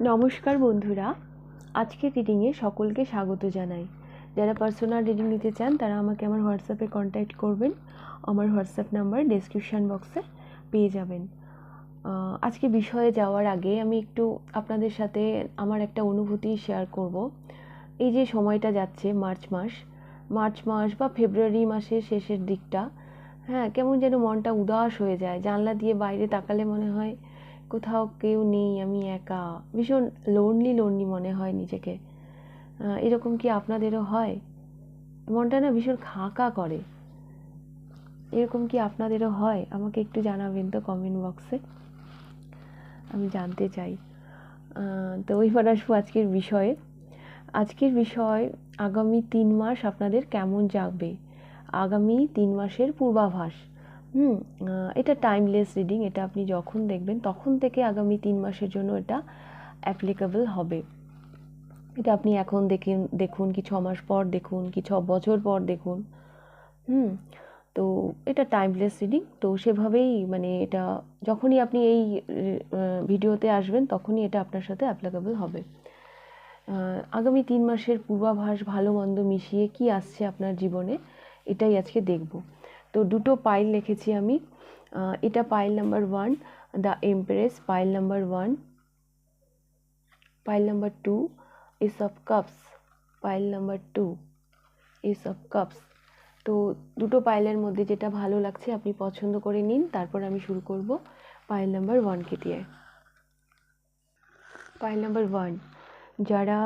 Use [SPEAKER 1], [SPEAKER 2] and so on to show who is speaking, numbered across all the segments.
[SPEAKER 1] নমস্কার বন্ধুরা, আজকের রিডিংয়ে সকলকে স্বাগত জানাই। যারা পার্সোনাল রিডিং নিতে চান তারা আমাকে আমার হোয়াটসঅ্যাপে কন্ট্যাক্ট করবেন। আমার হোয়াটসঅ্যাপ নাম্বার ডেসক্রিপশান বক্সে পেয়ে যাবেন। আজকে বিষয়ে যাওয়ার আগে আমি একটু আপনাদের সাথে আমার একটা অনুভূতি শেয়ার করব। এই যে সময়টা যাচ্ছে মার্চ মাস বা ফেব্রুয়ারি মাসের শেষের দিকটা, কেমন যেন মনটা উদাস হয়ে যায়। জানলা দিয়ে বাইরে তাকালে মনে হয় কোথাও কেউ নেই, আমি একা, ভীষণ লোনলি মনে হয় নিজেকে। এরকম কি আপনাদেরও হয়? মনটা না ভীষণ খাঁকা করে। এরকম কি আপনাদেরও হয়? আমাকে একটু জানাবেন তো কমেন্ট বক্সে, আমি জানতে চাই। তো এবার আসবো আজকের বিষয় আগামী 3 মাস আপনাদের কেমন যাবে, আগামী 3 মাসের পূর্বাভাস। এটা টাইমলেস রিডিং, এটা আপনি যখন দেখবেন তখন থেকে আগামী 3 মাসের জন্য এটা অ্যাপ্লিকেবল হবে। এটা আপনি এখন দেখুন কি 6 মাস পর দেখুন কি 6 বছর পর দেখুন। তো এটা টাইমলেস রিডিং, তো সেভাবেই মানে এটা যখনই আপনি এই ভিডিওতে আসবেন তখনই এটা আপনার সাথে অ্যাপ্লিকেবল হবে। আগামী 3 মাসের পূর্বাভাস ভালো মন্দ মিশিয়ে কি আসছে আপনার জীবনে, এটাই আজকে দেখব। তো দুটো পাইল লিখেছি আমি। এটা pile number 1, the empress. Pile number 1, pile number 2, ace of cups. Pile number 2, ace of cups. তো দুটো পাইলের মধ্যে যেটা ভালো লাগছে আপনি পছন্দ করে নিন, তারপর আমি শুরু করব পাইল নাম্বার 1কে দিয়ে। পাইল নাম্বার 1, যারা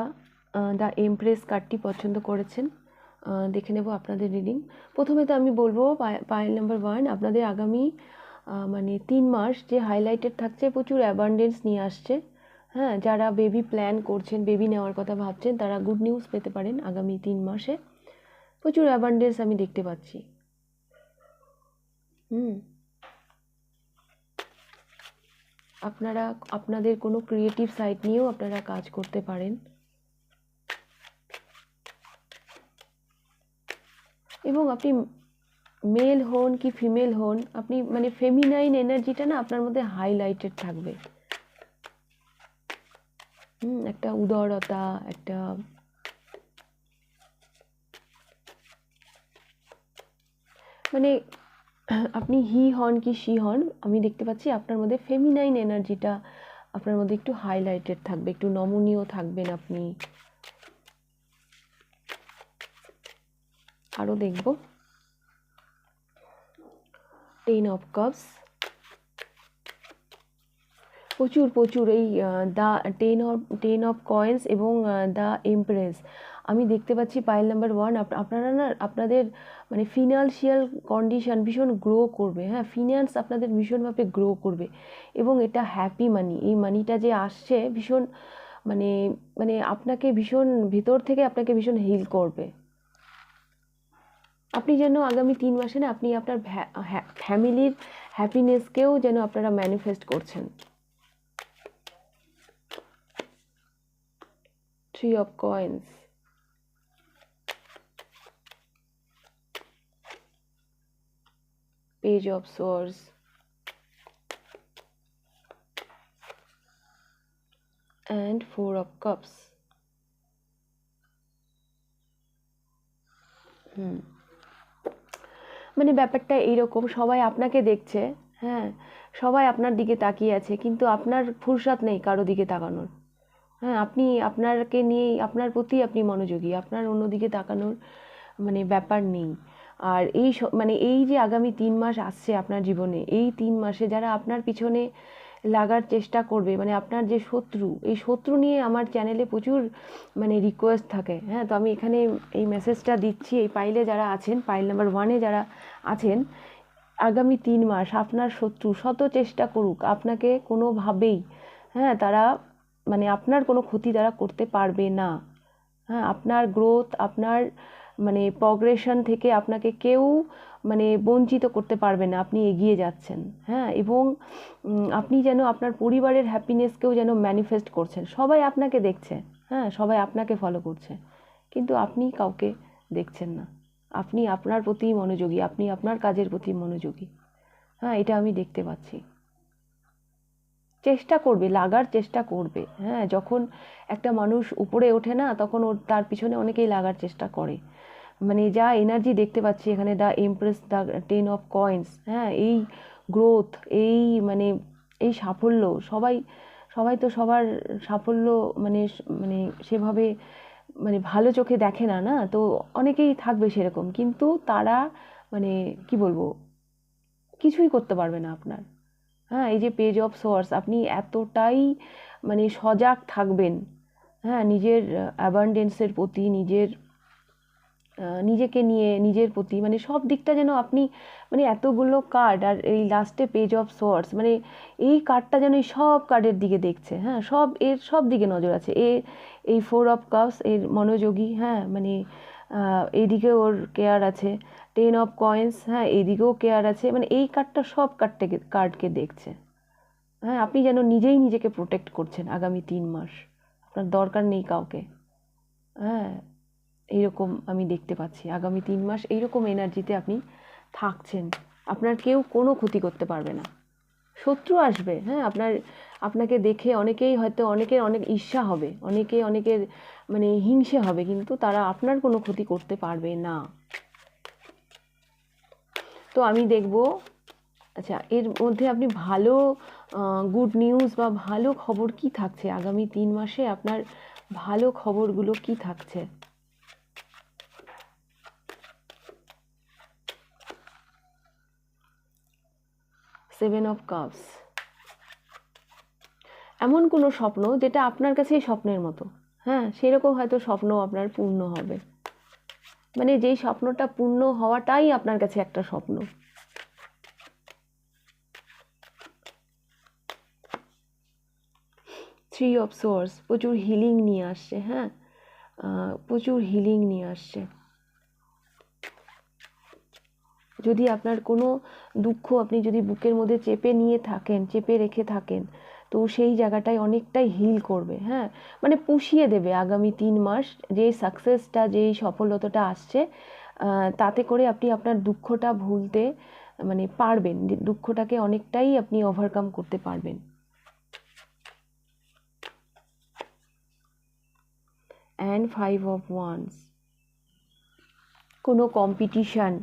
[SPEAKER 1] দ্য এমপ্রেস কার্ডটি পছন্দ করেছেন, দেখে নেব আপনাদের রিডিং। প্রথমে তো আমি বলবো পাইল নাম্বার 1 আপনাদের আগামী 3 মাস যে হাইলাইটেড থাকছে, প্রচুর অ্যাবান্ডেন্স নিয়ে আসছে। যারা বেবি প্ল্যান করছেন, বেবি নেওয়ার কথা ভাবছেন, তারা গুড নিউজ পেতে পারেন আগামী 3 মাসে। প্রচুর অ্যাবান্ডেন্স আমি দেখতে পাচ্ছি। আপনারা আপনাদের কোনো ক্রিয়েটিভ সাইড নিয়েও আপনারা কাজ করতে পারেন, এবং আপনি মেল হন কি ফিমেল হন, আপনি ফেমিনাইন এনার্জিটা না আপনার মধ্যে হাইলাইটেড থাকবে। একটা উদারতা, একটা আপনি হি হন কি শি হন, আমি দেখতে পাচ্ছি আপনার মধ্যে ফেমিনাইন এনার্জিটা আপনার মধ্যে একটু হাইলাইটেড থাকবে, একটু নমনীয় থাকবেন আপনি। আরো দেখব 10 অফ কাপস। প্রচুর এই দ্য 10 অফ কয়েন্স এবং দ্য এমপ্রেস আমি দেখতে পাচ্ছি। পাইল নাম্বার 1, আপনারা না আপনাদের ফিনান্সিয়াল কন্ডিশন ভীষণ গ্রো করবে। ফিনান্স আপনাদের ভীষণভাবে গ্রো করবে, এবং এটা হ্যাপি মানি। এই মানিটা যে আসছে ভীষণ আপনাকে ভীষণ ভিতর থেকে আপনাকে ভীষণ হিল করবে। আপনি যেন আগামী 3 মাসে না আপনি আপনার ফ্যামিলির হ্যাপিনেসকেও যেন আপনারা ম্যানিফেস্ট করছেন। 3 of coins, page of swords, and 4 of cups. ব্যাপারটা এইরকম, সবাই আপনাকে দেখছে, সবাই আপনার দিকে তাকিয়ে আছে, কিন্তু আপনার ফুরসত নেই কারো দিকে তাকানোর। আপনি আপনাকে নিয়েই, আপনার প্রতি আপনি মনোযোগী, আপনার অন্যদিকে তাকানোর ব্যাপার নেই। আর এই যে আগামী 3 মাস আসছে আপনার জীবনে, এই 3 মাসে যারা আপনার পিছনে লাগার চেষ্টা করবে, আপনার যে শত্রু, এই শত্রু নিয়ে আমার চ্যানেলে প্রচুর রিকোয়েস্ট থাকে। তো আমি এখানে এই মেসেজটা দিচ্ছি। এই পাইলে যারা আছেন, পাইল নাম্বার 1-এ যারা আছেন, আগামী 3 মাস আপনার শত্রু শত চেষ্টা করুক আপনাকে কোনোভাবেই তারা আপনার কোনো ক্ষতি তারা করতে পারবে না। আপনার গ্রোথ, আপনার প্রগ্রেশন থেকে আপনাকে কেউ বঞ্চিত করতে পারবে না। আপনি এগিয়ে যাচ্ছেন, এবং আপনি যেন আপনার পরিবারের হ্যাপিনেসকেও যেন ম্যানিফেস্ট করছেন। সবাই আপনাকে দেখছে, সবাই আপনাকে ফলো করছে, কিন্তু আপনি কাউকে দেখছেন না। আপনি আপনার প্রতি মনোযোগী, আপনি আপনার কাজের প্রতি মনোযোগী। এটা আমি দেখতে পাচ্ছি। চেষ্টা করবে, লাগার চেষ্টা করবে। হ্যাঁ, যখন একটা মানুষ উপরে ওঠে না, তখন ওর তার পিছনে অনেকেই লাগার চেষ্টা করে। মানে যা এনার্জি দেখতে পাচ্ছি এখানে, the empress, the 10 of coins, হ্যাঁ, এই গ্রোথ, এই মানে এই সাফল্য, সবাই সবাই তো সবার সাফল্য মানে মানে সেভাবে মানে ভালো চোখে দেখে না, না তো অনেকেই থাকবে সেরকম, কিন্তু তারা মানে কি বলবো, কিছুই করতে পারবে না আপনার। হ্যাঁ, এই যে পেজ অফ সোর্স, আপনি এতটাই মানে সজাগ থাকবেন, হ্যাঁ, নিজের অ্যাবান্ডেন্সের প্রতি, নিজেকে নিয়ে, নিজের প্রতি, মানে সব দিকটা যেন আপনি মানে এতগুলো কার্ড আর এই লাস্টে পেজ অফ সোর্স, মানে এই কার্ডটা যেন এই সব কার্ডের দিকে দেখছে। হ্যাঁ, সব দিকে নজর আছে। এই 4 অফ কাপস এর মনোযোগী, হ্যাঁ, মানে এইদিকে ওর কেয়ার আছে। 10 অফ কয়েন্স, হ্যাঁ, এইদিকেও কেয়ার আছে। মানে এই কার্ডটা সব কার্ডকে দেখছে। হ্যাঁ, আপনি যেন নিজেই নিজেকে প্রোটেক্ট করছেন আগামী 3 মাস, আপনার দরকার নেই কাউকে। হ্যাঁ, এইরকম আমি দেখতে পাচ্ছি আগামী 3 মাস এইরকম এনার্জিতে আপনি থাকছেন। আপনার কেউ কোনো ক্ষতি করতে পারবে না। শত্রু আসবে, হ্যাঁ, আপনাকে দেখে অনেকেই হয়তো, অনেকের অনেক ঈর্ষা হবে, অনেকের মানে হিংসে হবে, কিন্তু তারা আপনার কোনো ক্ষতি করতে পারবে না। তো আমি দেখব, আচ্ছা এর মধ্যে আপনি ভালো গুড নিউজ বা ভালো খবর কি থাকছে আগামী 3 মাসে, আপনার ভালো খবরগুলো কি থাকছে। 7 অফ কাপস, এমন কোনো স্বপ্ন যেটা আপনার কাছেই স্বপ্নের মতো, হ্যাঁ, সেরকম হয়তো স্বপ্ন আপনার পূর্ণ হবে। মানে যেই স্বপ্নটা পূর্ণ হওয়াটাই আপনার কাছে একটা স্বপ্ন। থ্রি অফ সোর্স, প্রচুর হিলিং নিয়ে আসছে, হ্যাঁ, প্রচুর হিলিং নিয়ে আসছে। যদি আপনার কোনো দুঃখ আপনি যদি বুকের মধ্যে চেপে রেখে থাকেন, তো সেই জায়গাটায় অনেকটাই হিল করবে। হ্যাঁ, মানে পুষিয়ে দেবে আগামী 3 মাস। যেই সাকসেসটা, যেই সফলতাটা আসছে, তাতে করে আপনি আপনার দুঃখটা ভুলতে মানে পারবেন, দুঃখটাকে অনেকটাই আপনি ওভারকাম করতে পারবেন। অ্যান্ড 5 অফ ওয়ান্স, কোনো কম্পিটিশান,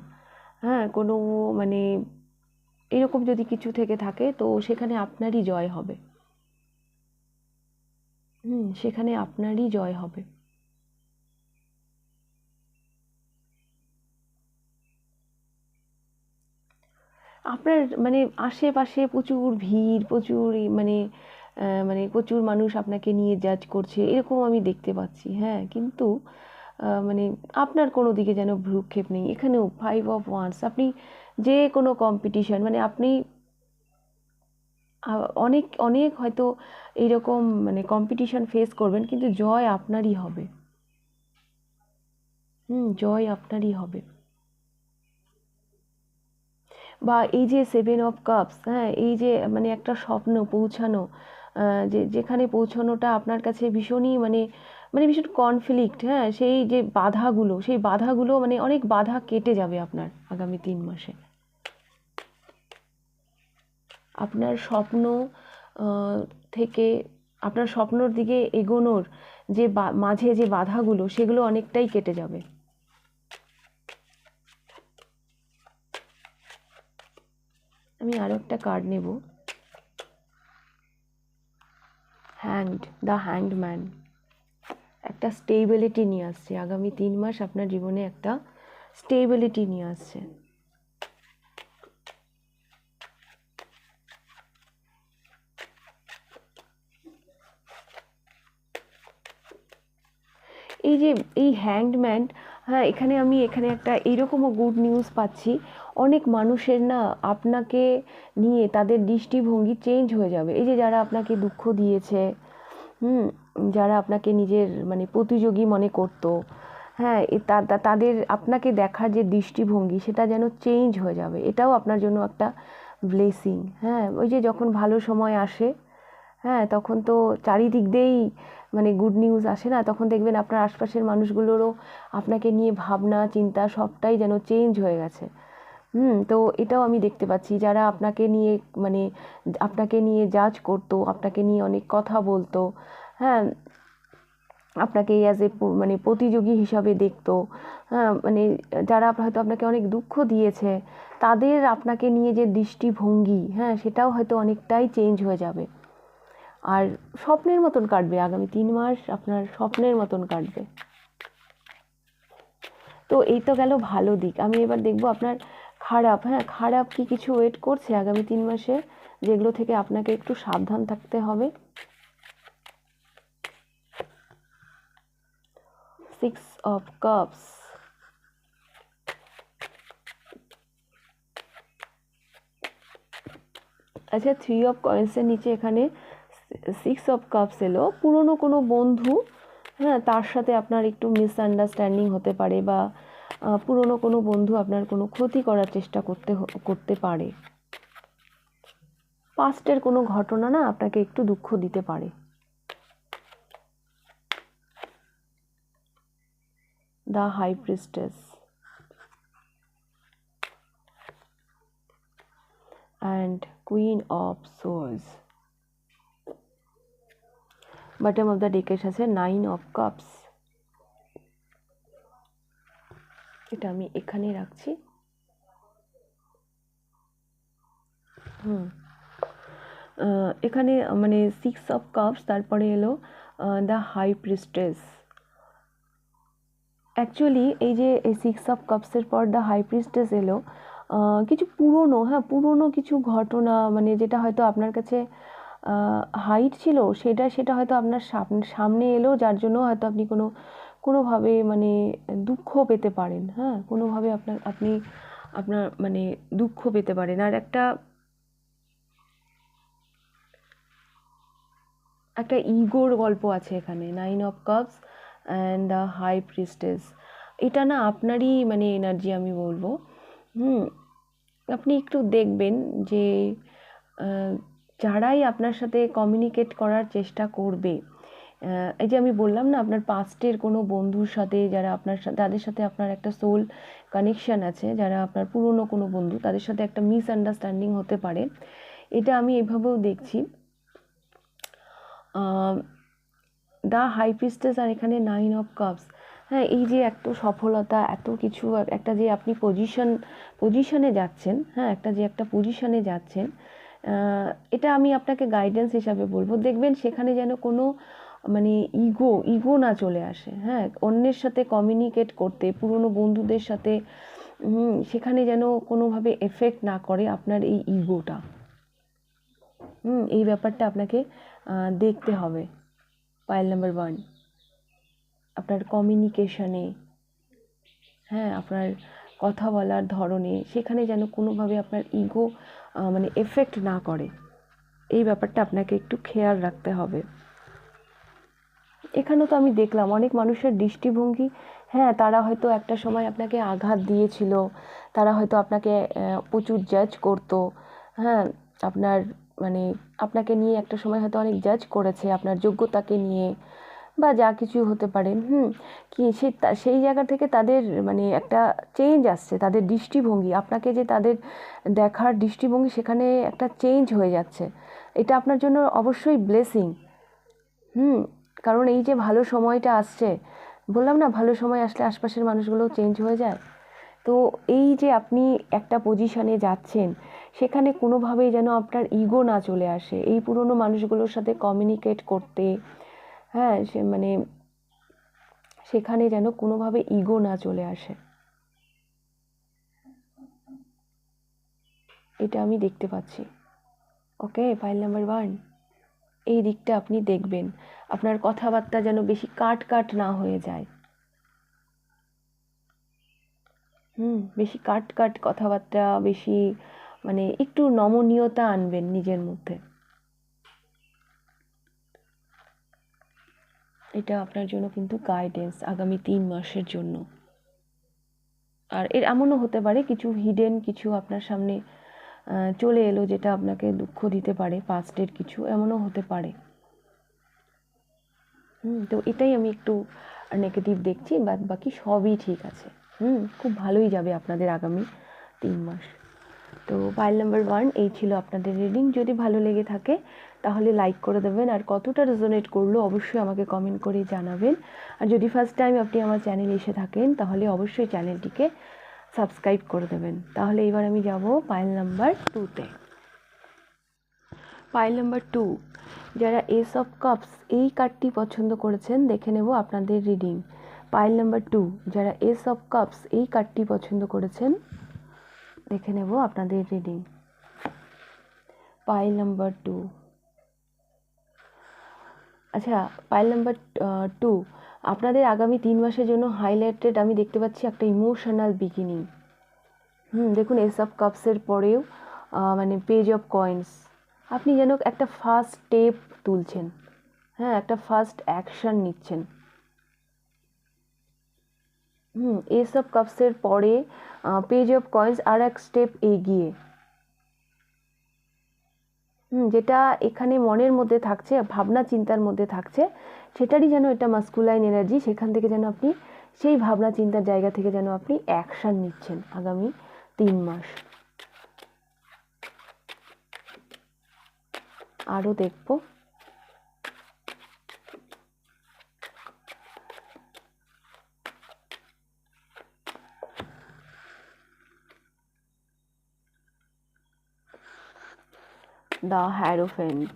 [SPEAKER 1] হ্যাঁ, কোনো মানে এরকম যদি কিছু থেকে থাকে, তো সেখানে আপনারই জয় হবে। সেখানে আপনারই জয় হবে। আপনার মানে আশেপাশে প্রচুর ভিড়, প্রচুর মানে মানে প্রচুর মানুষ আপনাকে নিয়ে জাজ করছে, এরকম আমি দেখতে পাচ্ছি। হ্যাঁ, কিন্তু মানে আপনার কোনো দিকে যেন ভ্রুক্ষেপ নেই। এখানেও 5 অফ ওয়ান্স, আপনি যে কোনো কম্পিটিশন, মানে আপনি অনেক অনেক হয়তো এইরকম মানে কম্পিটিশন ফেস করবেন, কিন্তু জয় আপনারই হবে। জয় আপনারই হবে। বা এই যে 7 অফ কাপস, হ্যাঁ, এই যে মানে একটা স্বপ্ন পৌঁছানো, যেখানে পৌঁছানোটা আপনার কাছে ভীষণই মানে মানে ভীষণ কনফ্লিক্ট, হ্যাঁ, সেই বাধাগুলো মানে অনেক বাধা কেটে যাবে আপনার আগামী 3 মাসে। আপনার স্বপ্ন থেকে আপনার স্বপ্নর দিকে এগোনোর যে মাঝে যে বাধাগুলো, সেগুলো অনেকটাই কেটে যাবে। আমি আরও একটা কার্ড নেব, দ্য হ্যাংড ম্যান, একটা স্টেবিলিটি নিয়ে আসছে আগামী 3 মাস আপনার জীবনে, একটা স্টেবিলিটি নিয়ে আসছে। এই যে এই হ্যাংড ম্যান, হ্যাঁ, এখানে একটা এইরকমও গুড নিউজ পাচ্ছি। অনেক মানুষের না আপনাকে নিয়ে তাদের দৃষ্টিভঙ্গি চেঞ্জ হয়ে যাবে। এই যে যারা আপনাকে দুঃখ দিয়েছে, যারা আপনাকে নিজের মানে প্রতিযোগী মনে করতো, হ্যাঁ, তাদের আপনাকে দেখার যে দৃষ্টিভঙ্গি, সেটা যেন চেঞ্জ হয়ে যাবে। এটাও আপনার জন্য একটা ব্লেসিং। হ্যাঁ, ওই যে যখন ভালো সময় আসে, হ্যাঁ, তখন তো চারিদিক দিয়েই মানে গুড নিউজ আসে না, তখন দেখবেন আপনার আশপাশের মানুষগুলোরও আপনাকে নিয়ে ভাবনা চিন্তা সবটাই যেন চেঞ্জ হয়ে গেছে। তো এটাও আমি দেখতে পাচ্ছি, যারা আপনাকে নিয়ে মানে আপনাকে নিয়ে জাজ করতো, আপনাকে নিয়ে অনেক কথা বলতো, হ্যাঁ, আপনাকে অ্যাজ এ মানে প্রতিযোগী হিসাবে দেখতো, হ্যাঁ, মানে যারা হয়তো আপনাকে অনেক দুঃখ দিয়েছে, তাদের আপনাকে নিয়ে যে দৃষ্টিভঙ্গি, হ্যাঁ, সেটাও হয়তো অনেকটাই চেঞ্জ হয়ে যাবে। আর স্বপ্নের মতন কাটবে, আগামী 3 মাস আপনার স্বপ্নের মতন কাটবে। তো এই তো গেল ভালো দিক। আমি এবার দেখবো আপনার খারাপ, হ্যাঁ, খারাপ কি কিছু ওয়েট করছে আগামী 3 মাসে, যেগুলো থেকে আপনাকে একটু সাবধান থাকতে হবে। 6 অফ কাপস, আচ্ছা 3 অফ কয়েন্সের নিচে এখানে 6 অফ কাপস এলো। পুরনো কোনো বন্ধু, হ্যাঁ, তার সাথে আপনার একটু মিসআন্ডারস্ট্যান্ডিং হতে পারে, বা পুরনো কোনো বন্ধু আপনার কোনো ক্ষতি করার চেষ্টা করতে পারে। পাস্টের কোনো ঘটনা না আপনাকে একটু দুঃখ দিতে পারে। The high priestess and Queen of Swords. Bottom of the deck আছে 9 of Cups. এটা আমি এখানে রাখছি। এখানে মানে 6 of Cups, তারপরে এলো দ্য হাই প্রিস্টেস। অ্যাকচুয়ালি এই যে 6 অফ কাপসের পর দ্য হাই প্রিস্টেস এলো, কিছু পুরনো কিছু ঘটনা, মানে যেটা হয়তো আপনার কাছে হাইট ছিল, সেটা হয়তো আপনার সামনে এলো, যার জন্য হয়তো আপনি কোনোভাবে মানে দুঃখ পেতে পারেন, হ্যাঁ, কোনোভাবে আপনার মানে দুঃখ পেতে পারেন। আর একটা ইগোর গল্প আছে এখানে, 9 of cups and the high priestess. এটা না আপনারই মানে এনার্জি আমি বলবো। আপনি একটু দেখবেন যে যারাই আপনার সাথে কমিউনিকেট করার চেষ্টা করবে, এই যে আমি বললাম না, আপনার পাস্টের কোনো বন্ধুর সাথে, যারা তাদের সাথে আপনার একটা সোল কানেকশান আছে, যারা আপনার পুরনো কোনো বন্ধু, তাদের সাথে একটা মিসআন্ডারস্ট্যান্ডিং হতে পারে। এটা আমি এভাবেও দেখছি। দ্য হাই প্রিস্টেস আর এখানে 9 অফ কাপস, হ্যাঁ, এই যে এত সফলতা, এত কিছু, একটা যে আপনি পজিশনে যাচ্ছেন, হ্যাঁ, একটা পজিশনে যাচ্ছেন, এটা আমি আপনাকে গাইডেন্স হিসাবে বলবো। দেখবেন সেখানে যেন কোনো মানে ইগো না চলে আসে, হ্যাঁ, অন্যের সাথে কমিউনিকেট করতে, পুরনো বন্ধুদের সাথে, সেখানে যেন কোনোভাবে এফেক্ট না করে আপনার এই ইগোটা। এই ব্যাপারটা আপনাকে দেখতে হবে। পাইল নাম্বার 1, আপনার কমিউনিকেশনে, হ্যাঁ, আপনার কথা বলার ধরনে, সেখানে যেন কোনোভাবে আপনার ইগো মানে এফেক্ট না করে, এই ব্যাপারটা আপনাকে একটু খেয়াল রাখতে হবে। এখানেও তো আমি দেখলাম অনেক মানুষের দৃষ্টিভঙ্গি, হ্যাঁ, তারা হয়তো একটা সময় আপনাকে আঘাত দিয়েছিল, তারা হয়তো আপনাকে প্রচুর জাজ করতো, হ্যাঁ, মানে আপনাকে নিয়ে একটা সময় হয়তো অনেক জাজ করেছে, আপনার যোগ্যতাকে নিয়ে, বা যা কিছু হতে পারে, কি সেই জায়গা থেকে তাদের মানে একটা চেঞ্জ আসছে, তাদের দৃষ্টিভঙ্গি, আপনাকে যে তাদের দেখার দৃষ্টিভঙ্গি, সেখানে একটা চেঞ্জ হয়ে যাচ্ছে। এটা আপনার জন্য অবশ্যই ব্লেসিং। কারণ এই যে ভালো সময়টা আসছে, বললাম না, ভালো সময় আসলে আশপাশের মানুষগুলো চেঞ্জ হয়ে যায়। তো এই যে আপনি একটা পজিশনে যাচ্ছেন, সেখানে কোনোভাবেই যেন আপনার ইগো না চলে আসে, এই পুরনো মানুষগুলোর সাথে কমিউনিকেট করতে, হ্যাঁ, মানে সেখানে যেন কোনোভাবে ইগো না চলে আসে, এটা আমি দেখতে পাচ্ছি। ওকে, ফাইল নাম্বার 1, এই দিকটা আপনি দেখবেন, আপনার কথাবার্তা যেন বেশি কাট না হয়ে যায়। বেশি কাট কথাবার্তা, বেশি মানে একটু নমনীয়তা আনবেন নিজের মধ্যে, এটা আপনার জন্য কিন্তু গাইডেন্স আগামী 3 মাসের জন্য। আর এর এমনও হতে পারে কিছু হিডেন কিছু আপনার সামনে চলে এলো, যেটা আপনাকে দুঃখ দিতে পারে, পাস্টের কিছু, এমনও হতে পারে। তো এটাই আমি একটু নেগেটিভ দেখছি, বাদ বাকি সবই ঠিক আছে। খুব ভালোই যাবে আপনাদের আগামী 3 মাস। তো পাইল নাম্বার 1 এই ছিল আপনাদের রিডিং। যদি ভালো লেগে থাকে তাহলে লাইক করে দেবেন, আর কতটা রেজোনেট করলো অবশ্যই আমাকে কমেন্ট করে জানাবেন। আর যদি ফার্স্ট টাইম আপনি আমার চ্যানেলে এসে থাকেন তাহলে অবশ্যই চ্যানেলটিকে সাবস্ক্রাইব করে দেবেন। তাহলে এবার আমি যাব পাইল নাম্বার 2তে। পাইল নাম্বার 2, যারা এস অফ কাপস এই কার্ডটি পছন্দ করেছেন দেখে নেব আপনাদের রিডিং। পাইল নাম্বার 2, যারা এস অফ কাপস এই কার্ডটি পছন্দ করেছেন দেখে নেব আপনাদের রিডিং। Pile number 2। আচ্ছা, পাইল নাম্বার 2, আপনাদের আগামী 3 মাসের জন্য হাইলাইটেড আমি দেখতে পাচ্ছি একটা ইমোশনাল বিগিনিং। দেখুন এস অফ কাপসের পরেও মানে পেজ অফ কয়েন্স, আপনি যেন একটা ফার্স্ট স্টেপ তুলছেন, হ্যাঁ একটা ফার্স্ট অ্যাকশান নিচ্ছেন। এস অফ কাপসের পরে পেজ অফ কয়েন্স আর এক স্টেপ এগিয়ে, যেটা এখানে মনের মধ্যে থাকছে, ভাবনা চিন্তার মধ্যে থাকছে, সেটারই যেন এটা মাস্কুলাইন এনার্জি। সেখান থেকে যেন আপনি সেই ভাবনা চিন্তার জায়গা থেকে যেন আপনি অ্যাকশান নিচ্ছেন আগামী 3 মাস। আরও দেখব। দ্য হ্যারোফেন্ট,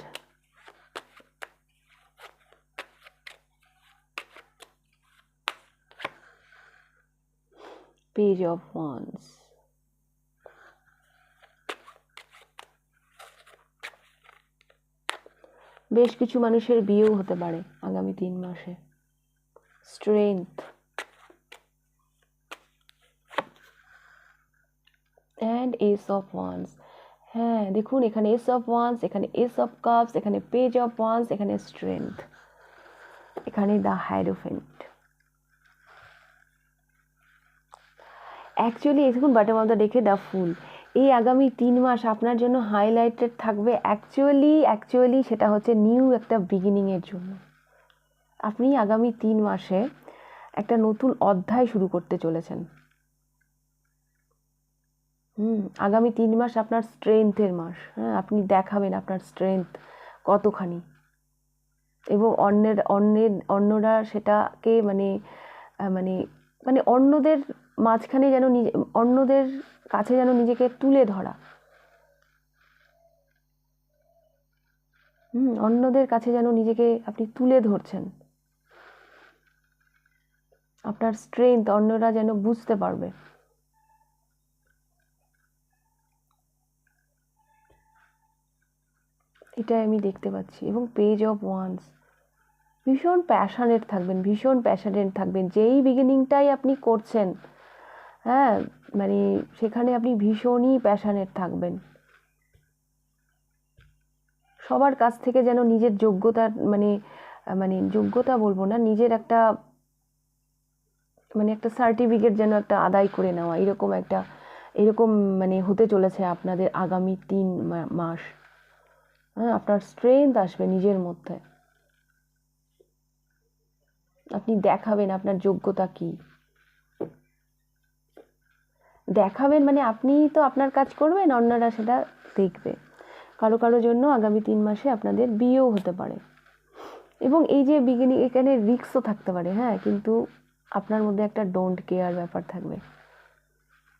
[SPEAKER 1] পেজ অফ ওয়ান্স, বেশ কিছু মানুষের বিয়েও হতে পারে আগামী 3 মাসে। Strength and S of wands. হ্যাঁ দেখুন এখানে এস অফ ওয়ান্স, এখানে এস অফ কাপস, এখানে পেজ অফ ওয়ান্স, এখানে স্ট্রেংথ, এখানে দ্য হাইরোফেন্ট। অ্যাকচুয়ালি দেখুন বটম অফ দ্য ডেকে দ্য ফুল। এই আগামী 3 মাস আপনার জন্য হাইলাইটেড থাকবে অ্যাকচুয়ালি সেটা হচ্ছে নিউ একটা বিগিনিংয়ের জন্য। আপনি আগামী 3 মাসে একটা নতুন অধ্যায় শুরু করতে চলেছেন। আগামী 3 মাস আপনার স্ট্রেংথের মাস। হ্যাঁ আপনি দেখাবেন আপনার স্ট্রেংথ কতখানি, এবং অন্যরা সেটাকে মানে মানে মানে অন্যদের মাঝখানে যেন অন্যদের কাছে যেন নিজেকে তুলে ধরা, অন্যদের কাছে যেন নিজেকে আপনি তুলে ধরছেন, আপনার স্ট্রেংথ অন্যরা যেন বুঝতে পারবে। এটাই আমি দেখতে পাচ্ছি। এবং পেজ অফ ওয়ান্স, ভীষণ প্যাশনেট থাকবেন যেই বিগিনিংটাই আপনি করছেন, হ্যাঁ মানে সেখানে আপনি ভীষণই প্যাশনেট থাকবেন। সবার কাছ থেকে যেন নিজের যোগ্যতার মানে যোগ্যতা বলবো না, নিজের একটা একটা সার্টিফিকেট যেন একটা আদায় করে নেওয়া, এরকম মানে হতে চলেছে আপনাদের আগামী 3 মাস। হ্যাঁ আপনার স্ট্রেংথ আসবে নিজের মধ্যে, আপনি দেখাবেন আপনার যোগ্যতা কি, দেখাবেন মানে আপনি তো আপনার কাজ করবেন, অন্যরা সেটা দেখবে। কারো জন্য আগামী 3 মাসে আপনাদের বিয়েও হতে পারে। এবং এই যে বিগিনিং, এখানে রিস্কও থাকতে পারে, হ্যাঁ কিন্তু আপনার মধ্যে একটা ডোন্ট কেয়ার ব্যাপার থাকবে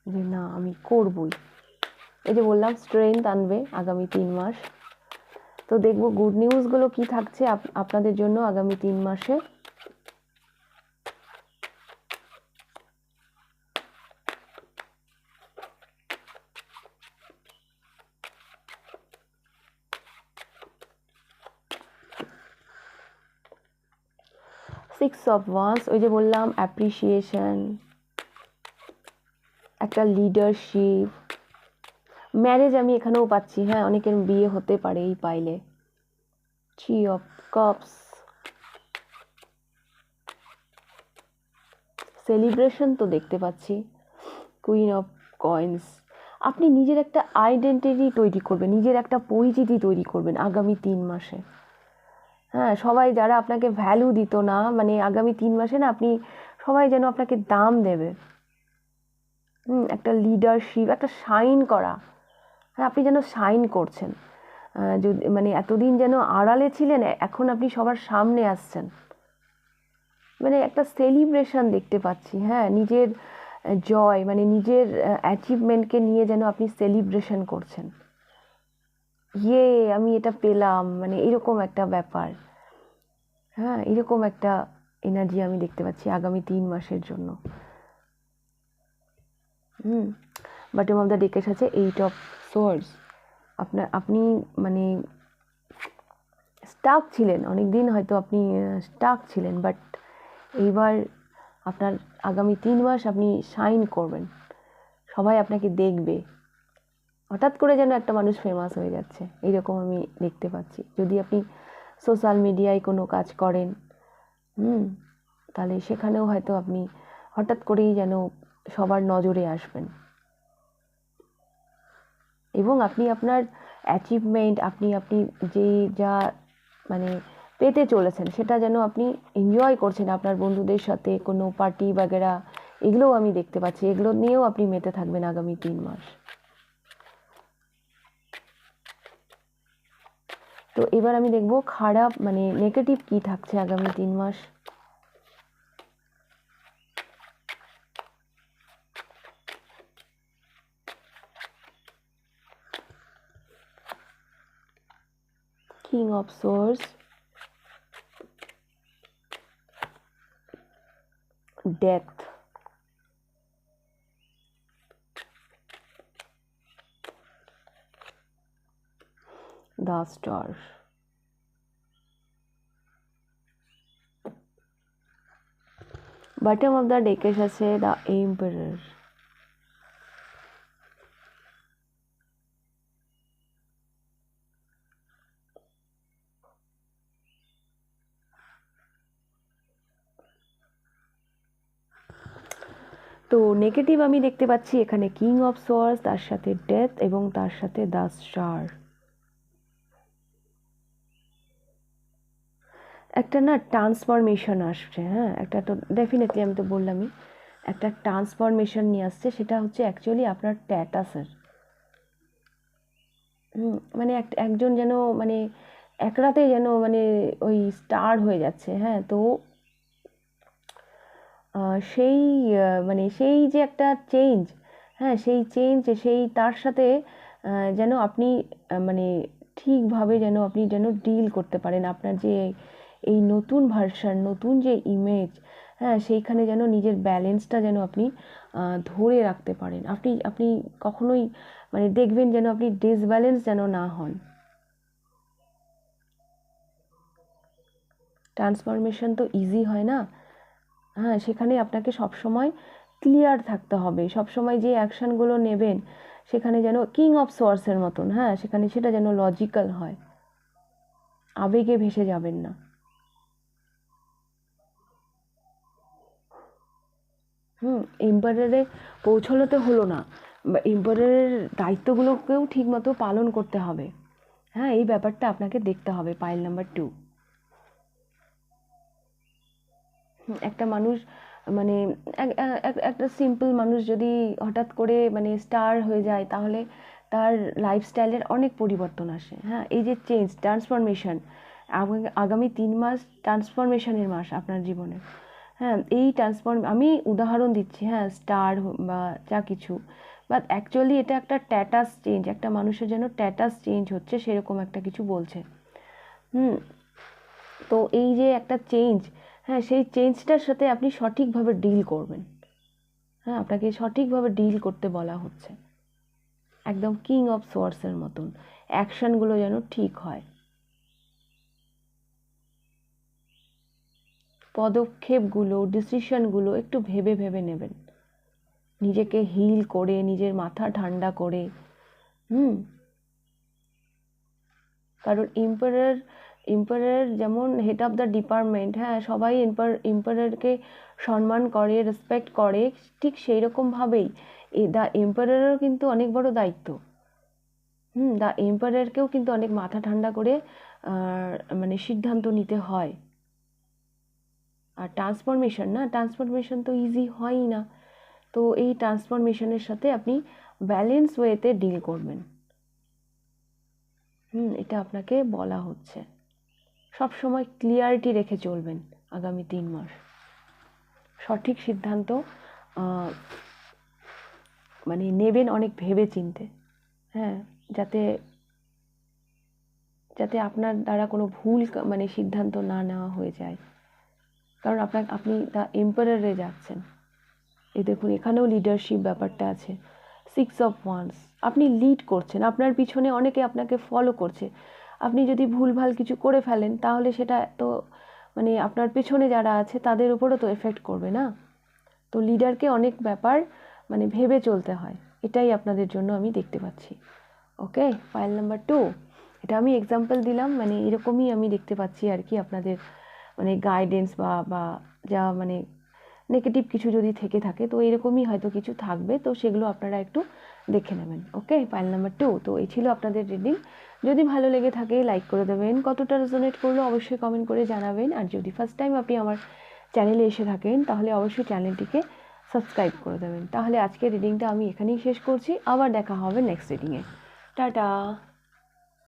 [SPEAKER 1] যে না আমি করবই। এই যে বললাম স্ট্রেংথ আনবে আগামী 3 মাস। তো দেখবো গুড নিউজগুলো কি থাকছে আপনাদের জন্য আগামী 3 মাসে। সিক্স অফ ওয়ান্স, ওই যে বললাম অ্যাপ্রিসিয়েশন, একটা লিডারশিপ, ম্যারেজ আমি এখানেও পাচ্ছি। হ্যাঁ অনেকের বিয়ে হতে পারে এই পাইলে। থ্রি অফ কাপস, সেলিব্রেশন তো দেখতে পাচ্ছি। কুইন অফ কয়েন্স, আপনি নিজের একটা আইডেন্টিটি তৈরি করবেন, নিজের একটা পরিচিতি তৈরি করবেন আগামী 3 মাসে। হ্যাঁ সবাই যারা আপনাকে ভ্যালু দিত না, মানে আগামী 3 মাসে না আপনি সবাই যেন আপনাকে দাম দেবে। একটা লিডারশিপ, একটা শাইন করা। হ্যাঁ, আপনি যেন শাইন করছেন। যদি মানে এতদিন যেন আড়ালে ছিলেন, এখন আপনি সবার সামনে আসছেন, মানে একটা সেলিব্রেশন দেখতে পাচ্ছি। হ্যাঁ, নিজের জয় মানে নিজের অ্যাচিভমেন্টকে নিয়ে যেন আপনি সেলিব্রেশন করছেন, ইয়ে আমি এটা পেলাম, মানে এরকম একটা ব্যাপার। হ্যাঁ, এরকম একটা এনার্জি আমি দেখতে পাচ্ছি আগামী 3 মাসের জন্য। বটম অফ দ্য ডেকের সাথে 8 অফ সোয়ার্ডস। আপনি মানে স্টাক ছিলেন অনেক দিন, হয়তো আপনি স্টাক ছিলেন, বাট এইবার আপনার আগামী 3 মাস আপনি শাইন করবেন, সবাই আপনাকে দেখবে। হঠাৎ করে যেন একটা মানুষ ফেমাস হয়ে যাচ্ছে, এইরকম আমি দেখতে পাচ্ছি। যদি আপনি সোশ্যাল মিডিয়ায় কোনো কাজ করেন, তাহলে সেখানেও হয়তো আপনি হঠাৎ করেই যেন সবার নজরে আসবেন, এবং আপনি আপনার অ্যাচিভমেন্ট, আপনি যে যা মানে পেতে চলেছেন সেটা যেন আপনি এনজয় করছেন আপনার বন্ধুদের সাথে, কোনো পার্টি বাগেরা, এগুলোও আমি দেখতে পাচ্ছি। এগুলো নিয়েও আপনি মেতে থাকবেন আগামী 3 মাস। তো এবার আমি দেখব খারাপ মানে নেগেটিভ কি থাকছে আগামী 3 মাস। King of swords, death, the star, bottom of the ডেকের আছে দ্য এম্পারার। তো নেগেটিভ আমি দেখতে পাচ্ছি এখানে কিং অফ সোয়ার্স, তার সাথে ডেথ এবং তার সাথে দ্য স্টার। একটা না ট্রান্সফরমেশন আসছে। হ্যাঁ, একটা তো ডেফিনেটলি, আমি তো বললামই একটা ট্রান্সফরমেশন নিয়ে আসছে। সেটা হচ্ছে অ্যাকচুয়ালি আপনার স্ট্যাটাসের। মানে একজন যেন মানে এক রাতে যেন মানে ওই স্টার হয়ে যাচ্ছে। হ্যাঁ, তো সেই মানে সেই যে একটা চেঞ্জ, হ্যাঁ সেই চেঞ্জ, সেই তার সাথে যেন আপনি মানে ঠিকভাবে যেন আপনি যেন ডিল করতে পারেন আপনার যে এই নতুন ভার্সন, নতুন যে ইমেজ, হ্যাঁ সেইখানে যেন নিজের ব্যালেন্সটা যেন আপনি ধরে রাখতে পারেন। আপনি আপনি কখনোই মানে দেখবেন যেন আপনি ডিসব্যালেন্স যেন না হন। ট্রান্সফরমেশন তো ইজি হয় না। হ্যাঁ, সেখানে আপনাকে সবসময় ক্লিয়ার থাকতে হবে, সবসময় যে অ্যাকশানগুলো নেবেন সেখানে যেন কিং অফ সোর্সের মতন, হ্যাঁ সেখানে সেটা যেন লজিক্যাল হয়, আবেগে ভেসে যাবেন না। এম্পায়ারে পৌঁছানো তো হলো না, এম্পায়ারের দায়িত্বগুলোকেও ঠিকমতো পালন করতে হবে। হ্যাঁ, এই ব্যাপারটা আপনাকে দেখতে হবে। পাইল নাম্বার 2, একটা মানুষ মানে একটা সিম্পল মানুষ যদি হঠাৎ করে মানে স্টার হয়ে যায়, তাহলে তার লাইফস্টাইলের অনেক পরিবর্তন আসে। হ্যাঁ, এই যে চেঞ্জ, ট্রান্সফরমেশন, আগামী 3 মাস ট্রান্সফরমেশনের মাস আপনার জীবনে। হ্যাঁ, এই আমি উদাহরণ দিচ্ছি, হ্যাঁ স্টার বা যা কিছু, বাট অ্যাকচুয়ালি এটা একটা স্ট্যাটাস চেঞ্জ, একটা মানুষের যেন স্ট্যাটাস চেঞ্জ হচ্ছে সেরকম একটা কিছু বলছে। তো এই যে একটা চেঞ্জ, হ্যাঁ সেই চেঞ্জটার সাথে আপনি সঠিকভাবে ডিল করবেন। হ্যাঁ, আপনাকে সঠিকভাবে ডিল করতে বলা হচ্ছে, একদম কিং অফ সোয়ার্সের মতন। অ্যাকশনগুলো যেন ঠিক হয়, পদক্ষেপগুলো, ডিসিশনগুলো একটু ভেবে ভেবে নেবেন, নিজেকে হিল করে, নিজের মাথা ঠান্ডা করে। কারণ এম্পায়ার যেমন হেড অফ দ্য ডিপার্টমেন্ট, হ্যাঁ সবাই এম্পায়ারকে সম্মান করে, রেসপেক্ট করে, ঠিক সেই রকমভাবেই দ্য এম্পায়ারেরও কিন্তু অনেক বড় দায়িত্ব। দ্য এম্পায়ারকেও কিন্তু অনেক মাথা ঠান্ডা করে মানে সিদ্ধান্ত নিতে হয়। আর ট্রান্সফরমেশন তো ইজি হয়ই না। তো এই ট্রান্সফরমেশনের সাথে আপনি ব্যালেন্স ওয়েতে ডিল করবেন। এটা আপনাকে বলা হচ্ছে। সব সময় ক্লিয়ারিটি রেখে চলবেন আগামী 3 মাস। সঠিক সিদ্ধান্ত মানে নেবেন অনেক ভেবে চিনতে, হ্যাঁ, যাতে যাতে আপনার দ্বারা কোনো ভুল মানে সিদ্ধান্ত না নেওয়া হয়ে যায়। কারণ আপনি দ্য এম্পারারে যাচ্ছেন। এই দেখুন এখানেও লিডারশিপ ব্যাপারটা আছে। 6 অফ ওয়ান্স, আপনি লিড করছেন, আপনার পিছনে অনেকে আপনাকে ফলো করছে। আপনি যদি ভুলভাল কিছু করে ফেলেন তাহলে সেটা তো মানে আপনার পেছনে যারা আছে তাদের উপরও তো এফেক্ট করবে না। তো লিডারকে অনেক ব্যাপার মানে ভেবে চলতে হয়, এটাই আপনাদের জন্য আমি দেখতে পাচ্ছি। ওকে, ফাইল নাম্বার 2, এটা আমি এক্সাম্পল দিলাম, মানে এরকমই আমি দেখতে পাচ্ছি আর কি আপনাদের মানে গাইডেন্স বা যা মানে নেগেটিভ কিছু যদি থেকে থাকে তো এরকমই হয়তো কিছু থাকবে, তো সেগুলো আপনারা একটু দেখে নেবেন। ওকে, ফাইল নাম্বার 2। তো এই ছিল আপনাদের রিডিং। যদি ভালো লেগে থাকে লাইক করে দেবেন, কতটা রেজোনেট করলো অবশ্যই কমেন্ট করে জানাবেন। আর যদি ফার্স্ট টাইম আপনি আমার চ্যানেলে এসে থাকেন তাহলে অবশ্যই চ্যানেলটিকে সাবস্ক্রাইব করে দেবেন। তাহলে আজকের রিডিংটা আমি এখানেই শেষ করছি, আবার দেখা হবে নেক্সট রিডিংয়ে। টাটা।